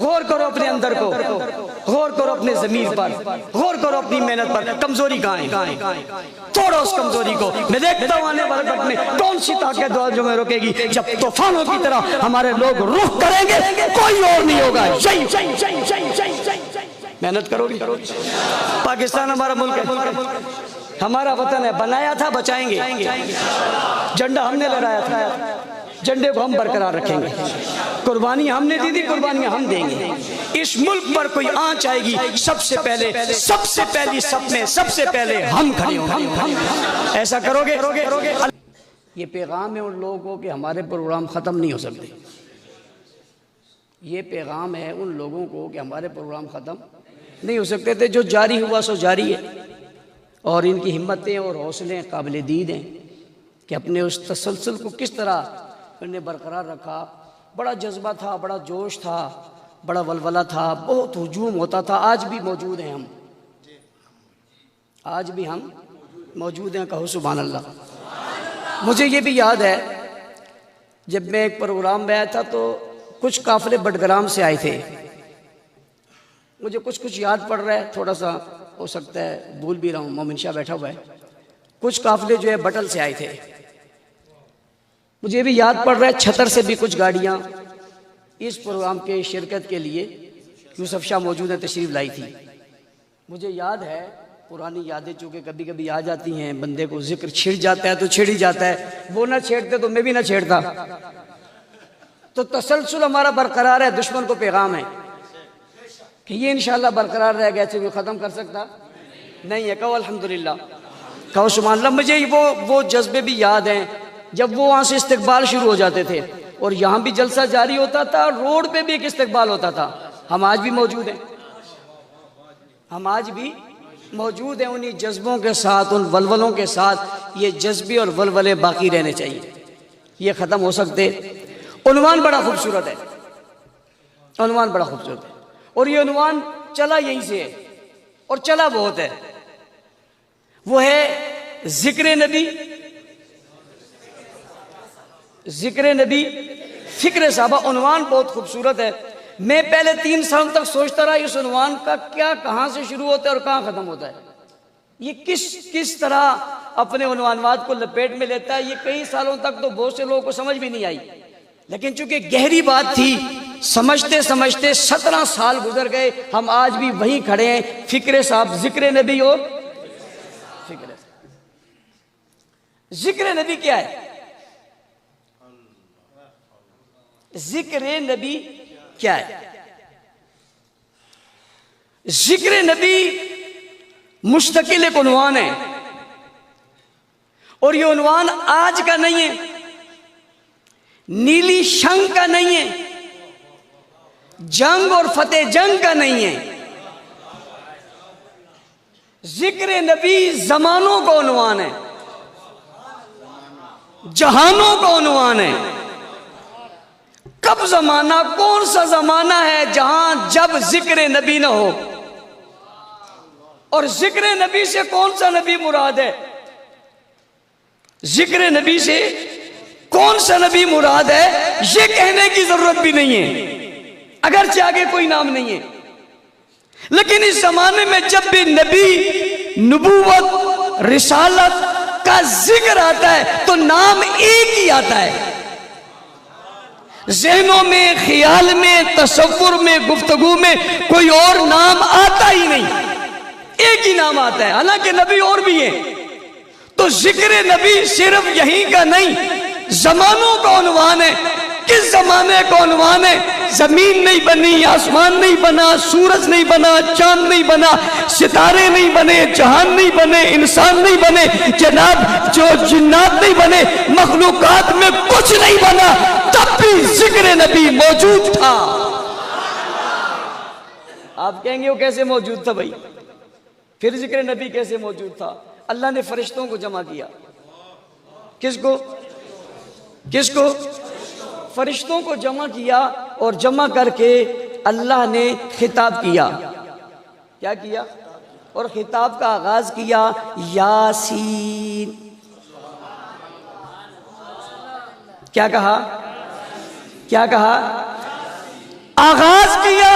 غور کرو اپنے اندر کو، غور کرو اپنے ضمیر پر، غور کرو اپنی محنت پر. کمزوری کہاں ہے؟ توڑو اس کمزوری کو. میں دیکھتا ہوں آنے والے وقت میں کون سی طاقت دعا جو میں روکے گی. جب طوفانوں کی طرح ہمارے لوگ رخ کریں گے، کوئی اور نہیں ہوگا. محنت کرو گی. پاکستان ہمارا ملک ہے، ہمارا وطن ہے، بنایا تھا بچائیں گے. جھنڈا ہم نے لہرایا تھا، جھنڈے کو ہم برقرار رکھیں گے. قربانی ہم نے دی تھی، قربانیاں ہم دیں گے. اس ملک پر کوئی آنچ آئے گی، سب سے پہلے، سب سے پہلی سب میں سب سے پہلے ہم کھڑے ہوں گے. ایسا کرو گے. یہ پیغام ہے ان لوگوں کو کہ ہمارے پروگرام ختم نہیں ہو سکتے. یہ پیغام ہے ان لوگوں کو کہ ہمارے پروگرام ختم نہیں ہو سکتے تھے. جو جاری ہوا سو جاری ہے، اور ان کی ہمتیں اور حوصلے قابل دید ہیں کہ اپنے اس تسلسل کو کس طرح انہوں نے برقرار رکھا. بڑا جذبہ تھا، بڑا جوش تھا، بڑا ولولہ تھا، بہت ہجوم ہوتا تھا. آج بھی موجود ہیں ہم، آج بھی ہم موجود ہیں. کہو سبحان اللہ. مجھے یہ بھی یاد ہے جب میں ایک پروگرام میں آیا تھا تو کچھ قافلے بٹگرام سے آئے تھے. مجھے کچھ یاد پڑ رہا ہے، تھوڑا سا ہو سکتا ہے بھول بھی رہا ہوں. مومن شاہ بیٹھا ہوا ہے. کچھ قافلے جو ہے بٹل سے آئے تھے. مجھے بھی یاد پڑ رہا ہے چھتر سے بھی کچھ گاڑیاں اس پروگرام کے شرکت کے لیے یوسف شاہ موجود ہیں، تشریف لائی تھی. مجھے یاد ہے، پرانی یادیں چونکہ کبھی کبھی آ جاتی ہیں، بندے کو ذکر چھڑ جاتا ہے تو چھڑ ہی جاتا ہے. وہ نہ چھیڑتے تو میں بھی نہ چھیڑتا. تو تسلسل ہمارا برقرار ہے. دشمن کو پیغام ہے کہ یہ انشاءاللہ برقرار رہ گیا، اسے کوئی ختم کر سکتا نہیں ہے. کہو الحمدللہ، کہو سبحان اللہ. مجھے وہ جذبے بھی یاد ہیں جب وہ وہاں سے استقبال شروع ہو جاتے تھے اور یہاں بھی جلسہ جاری ہوتا تھا، روڈ پہ بھی ایک استقبال ہوتا تھا. ہم آج بھی موجود ہیں، ہم آج بھی موجود ہیں. انہی جذبوں کے ساتھ، ان ولولوں کے ساتھ یہ جذبے اور ولولے باقی رہنے چاہیے. یہ ختم ہو سکتے. عنوان بڑا خوبصورت ہے، عنوان بڑا خوبصورت ہے، اور یہ عنوان چلا یہیں سے ہے اور چلا بہت ہے. وہ ہے ذکر نبی، ذکر نبی فکر صحابہ. عنوان بہت خوبصورت ہے. میں پہلے 3 سال تک سوچتا رہا اس عنوان کا کیا، کہاں سے شروع ہوتا ہے اور کہاں ختم ہوتا ہے. یہ کس طرح اپنے عنوانات کو لپیٹ میں لیتا ہے. یہ کئی سالوں تک تو بہت سے لوگوں کو سمجھ بھی نہیں آئی، لیکن چونکہ گہری بات تھی، سمجھتے سمجھتے 17 سال گزر گئے. ہم آج بھی وہیں کھڑے ہیں. فکر صاحب، ذکر نبی ہو. ذکر نبی کیا ہے؟ ذکر نبی کیا ہے؟ ذکر نبی مستقل ایک عنوان ہے، اور یہ عنوان آج کا نہیں ہے، نیلی شنگ کا نہیں ہے، جنگ اور فتح جنگ کا نہیں ہے. ذکر نبی زمانوں کا عنوان ہے، جہانوں کا عنوان ہے. کب زمانہ، کون سا زمانہ ہے جہاں جب ذکر نبی نہ ہو؟ اور ذکر نبی سے کون سا نبی مراد ہے؟ ذکر نبی سے کون سا نبی مراد ہے یہ کہنے کی ضرورت بھی نہیں ہے، اگرچہ آگے کوئی نام نہیں ہے. لیکن اس زمانے میں جب بھی نبی، نبوت، رسالت کا ذکر آتا ہے تو نام ایک ہی آتا ہے. ذہنوں میں، خیال میں، تصور میں، گفتگو میں کوئی اور نام آتا ہی نہیں، ایک ہی نام آتا ہے. حالانکہ نبی اور بھی ہیں. تو ذکر نبی صرف یہیں کا نہیں، زمانوں کا عنوان ہے. کس زمانے کا عنوان ہے؟ زمین نہیں بنی، آسمان نہیں بنا، سورج نہیں بنا، چاند نہیں بنا، ستارے نہیں بنے، جہان نہیں بنے، انسان نہیں بنے، جناب جو جنات نہیں بنے، مخلوقات میں کچھ نہیں بنا، تب بھی ذکر نبی موجود تھا. آپ کہیں گے وہ کیسے موجود تھا بھائی؟ پھر ذکر نبی کیسے موجود تھا؟ اللہ نے فرشتوں کو جمع کیا. کس کو؟ کس کو؟ فرشتوں کو جمع کیا، اور جمع کر کے اللہ نے خطاب کیا. کیا کیا؟ اور خطاب کا آغاز کیا یاسین. کیا کہا؟ کیا کہا؟ آغاز کیا